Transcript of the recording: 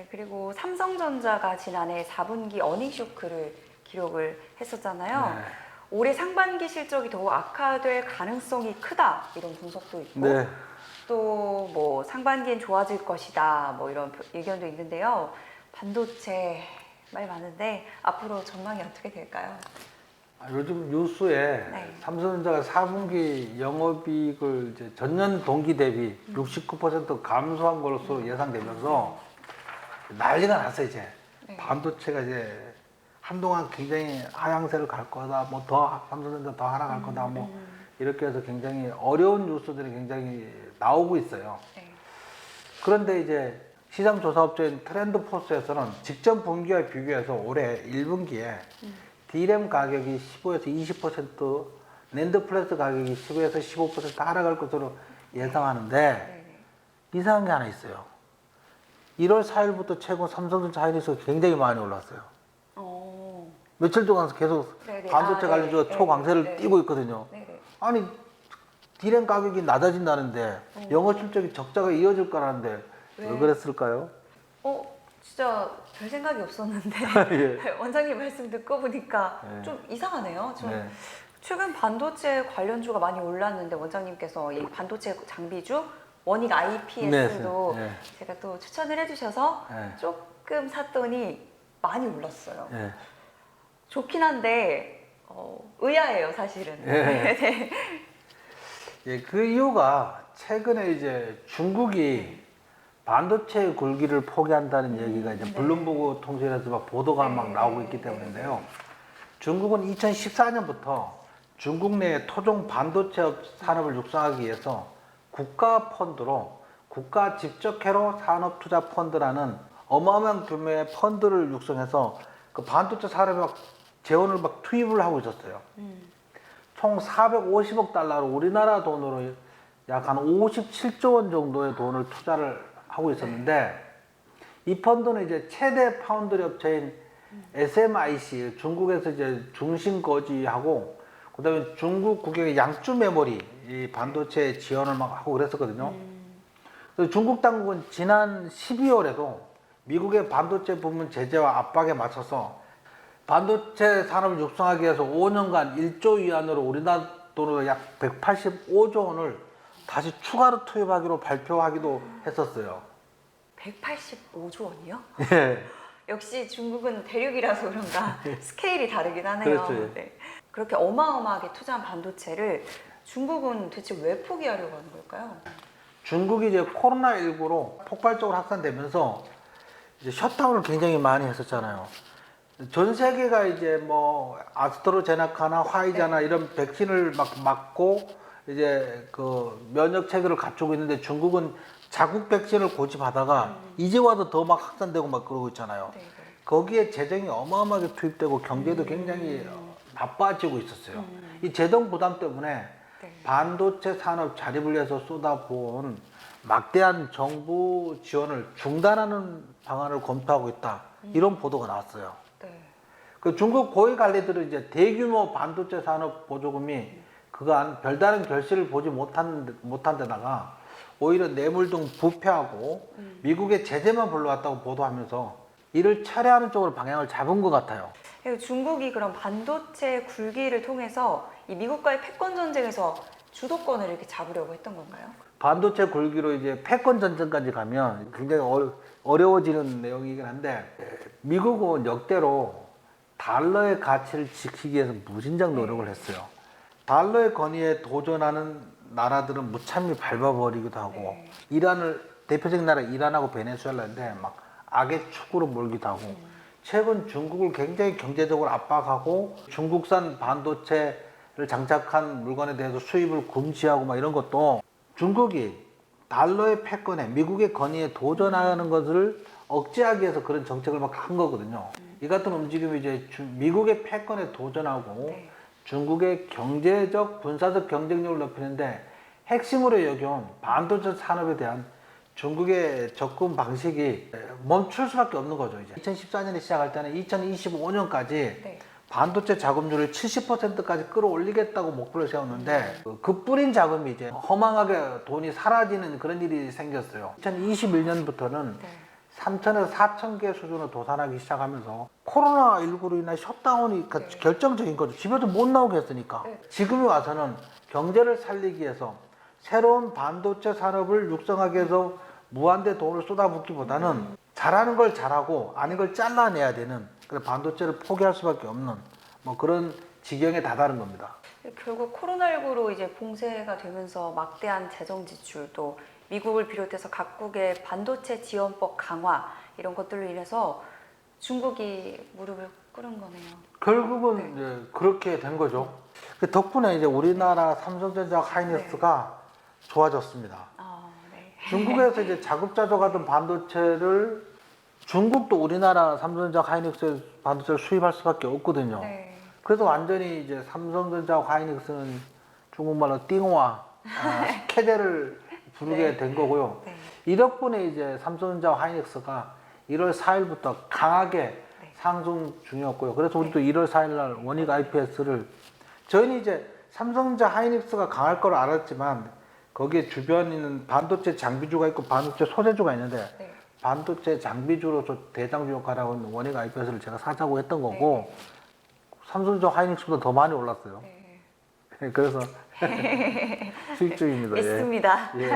네, 그리고 삼성전자가 지난해 4분기 어닝 쇼크를 기록을 했었잖아요. 네. 올해 상반기 실적이 더욱 악화될 가능성이 크다 이런 분석도 있고 네. 또 뭐 상반기엔 좋아질 것이다 뭐 이런 의견도 있는데요. 반도체 말 많은데 앞으로 전망이 어떻게 될까요? 요즘 뉴스에 네. 삼성전자가 4분기 영업이익을 이제 전년 동기 대비 69% 감소한 것으로 예상되면서 난리가 났어요, 이제. 네. 반도체가 이제 한동안 굉장히 하향세를 갈 거다, 뭐 더 삼성전자 더 하락할 거다, 뭐 이렇게 해서 굉장히 어려운 뉴스들이 굉장히 나오고 있어요. 네. 그런데 이제 시장 조사업체인 트렌드포스에서는 직전 분기와 비교해서 올해 1분기에 D램 가격이 15에서 20%, 낸드 플래시 가격이 10에서 15% 하락할 것으로 예상하는데 네. 이상한 게 하나 있어요. 1월 4일부터 최고 삼성전자 하이닉스가 굉장히 많이 올랐어요. 어. 며칠 동안 계속 네네. 반도체 아, 관련주가 네. 초강세를 네. 띄고 있거든요. 네네. 아니 D램 가격이 낮아진다는데 영업 실적이 적자가 이어질 거라는데 왜 네. 그랬을까요? 진짜 별 생각이 없었는데 예. 원장님 말씀 듣고 보니까 네. 좀 이상하네요. 좀 네. 최근 반도체 관련주가 많이 올랐는데 원장님께서 이 반도체 장비주 원익 IPS도 네. 제가 또 추천을 해주셔서 네. 조금 샀더니 많이 올랐어요. 예. 좋긴 한데 의아해요, 사실은. 예. 네. 예, 그 이유가 최근에 이제 중국이 반도체 굴기를 포기한다는 얘기가 이제 네. 블룸버그 통신에서 막 보도가 네. 막 나오고 있기 때문인데요. 중국은 2014년부터 중국 내 토종 반도체 산업을 육성하기 위해서 국가 펀드로 국가 직접 회로 산업 투자 펀드라는 어마어마한 규모의 펀드를 육성해서 그 반도체 산업에 막 재원을 막 투입을 하고 있었어요. 총 450억 달러로 우리나라 돈으로 약 한 57조 원 정도의 돈을 투자를 하고 있었는데 이 펀드는 이제 최대 파운드리 업체인 SMIC 중국에서 이제 중심 거지하고 그다음에 중국 국영의 양주 메모리 이 반도체 지원을 막 하고 그랬었거든요. 그래서 중국 당국은 지난 12월에도 미국의 반도체 부문 제재와 압박에 맞서서 반도체 산업을 육성하기 위해서 5년간 1조 위안으로 우리나라 돈으로 약 185조 원을 다시 추가로 투입하기로 발표하기도 했었어요. 185조 원이요? 예. 역시 중국은 대륙이라서 그런가 스케일이 다르긴 하네요. 그렇죠, 예. 네. 그렇게 어마어마하게 투자한 반도체를 중국은 대체 왜 포기하려고 하는 걸까요? 중국이 이제 코로나19로 폭발적으로 확산되면서 이제 셧다운을 굉장히 많이 했었잖아요. 전 세계가 이제 뭐 아스트로제네카나 화이자나 이런 백신을 막 맞고 이제 그 면역 체계를 갖추고 있는데 중국은 자국 백신을 고집하다가 이제 와도 더 막 확산되고 막 그러고 있잖아요. 네, 네. 거기에 재정이 어마어마하게 투입되고 경제도 굉장히 나빠지고 있었어요. 이 재정 부담 때문에 네. 반도체 산업 자립을 위해서 쏟아부은 막대한 정부 지원을 중단하는 방안을 검토하고 있다. 이런 보도가 나왔어요. 네. 그 중국 고위 관리들은 이제 대규모 반도체 산업 보조금이 그간 별다른 결실을 보지 못한 데다가 오히려 뇌물 등 부패하고 미국의 제재만 불러왔다고 보도하면서 이를 철회하는 쪽으로 방향을 잡은 것 같아요. 그리고 중국이 그런 반도체 굴기를 통해서 이 미국과의 패권 전쟁에서 주도권을 이렇게 잡으려고 했던 건가요? 반도체 굴기로 이제 패권 전쟁까지 가면 굉장히 어려워지는 내용이긴 한데 미국은 역대로 달러의 가치를 지키기 위해서 무진장 노력을 했어요. 달러의 권위에 도전하는 나라들은 무참히 밟아버리기도 하고 네. 이란을 대표적인 나라 이란하고 베네수엘라인데 막 악의 축으로 몰기도 하고 최근 중국을 굉장히 경제적으로 압박하고 중국산 반도체를 장착한 물건에 대해서 수입을 금지하고 막 이런 것도 중국이 달러의 패권에 미국의 권위에 도전하는 것을 억제하기 위해서 그런 정책을 막 한 거거든요. 이 같은 움직임이 이제 미국의 패권에 도전하고 네. 중국의 경제적, 군사적 경쟁력을 높이는데 핵심으로 여겨온 반도체 산업에 대한 중국의 접근 방식이 멈출 수밖에 없는 거죠. 이제 2014년에 시작할 때는 2025년까지 네. 반도체 자금률을 70%까지 끌어올리겠다고 목표를 세웠는데 그 뿌린 자금이 이제 허망하게 돈이 사라지는 그런 일이 생겼어요. 2021년부터는 네. 3천에서 4천 개 수준으로 도산하기 시작하면서 코로나19로 인한 셧다운이 네. 결정적인 거죠. 집에서 못 나오게 했으니까. 네. 지금이 와서는 경제를 살리기 위해서 새로운 반도체 산업을 육성하기 위해서 무한대 돈을 쏟아붓기보다는 잘하는 걸 잘하고 아닌 걸 잘라내야 되는, 그래서 반도체를 포기할 수밖에 없는 뭐 그런 지경에 다다른 겁니다. 결국 코로나19로 이제 봉쇄가 되면서 막대한 재정 지출도 미국을 비롯해서 각국의 반도체 지원법 강화 이런 것들로 인해서 중국이 무릎을 꿇은 거네요. 결국은 이제 그렇게 된 거죠. 그 덕분에 이제 우리나라 삼성전자 하이닉스가 좋아졌습니다. 네. 중국에서 이제 자급자족하던 반도체를 중국도 우리나라 삼성전자 하이닉스 반도체를 수입할 수밖에 없거든요. 네. 그래서 완전히 이제 삼성전자 하이닉스는 중국말로 띵화, 캐대를 부르게 네. 된 거고요. 네. 이 덕분에 이제 삼성전자 하이닉스가 1월 4일부터 강하게 네. 상승 중이었고요. 그래서 우리도 1월 4일 날 원익 IPS를, 저희는 이제 삼성전자 하이닉스가 강할 걸 알았지만 거기에 주변에 있는 반도체 장비주가 있고 반도체 소재주가 있는데 네. 반도체 장비주로서 대장주 역할을 하고 있는 원익 IPS를 제가 사자고 했던 거고, 삼성전자 하이닉스보다 더 많이 올랐어요. 네. 그래서 수익적입니다. 믿습니다. 예.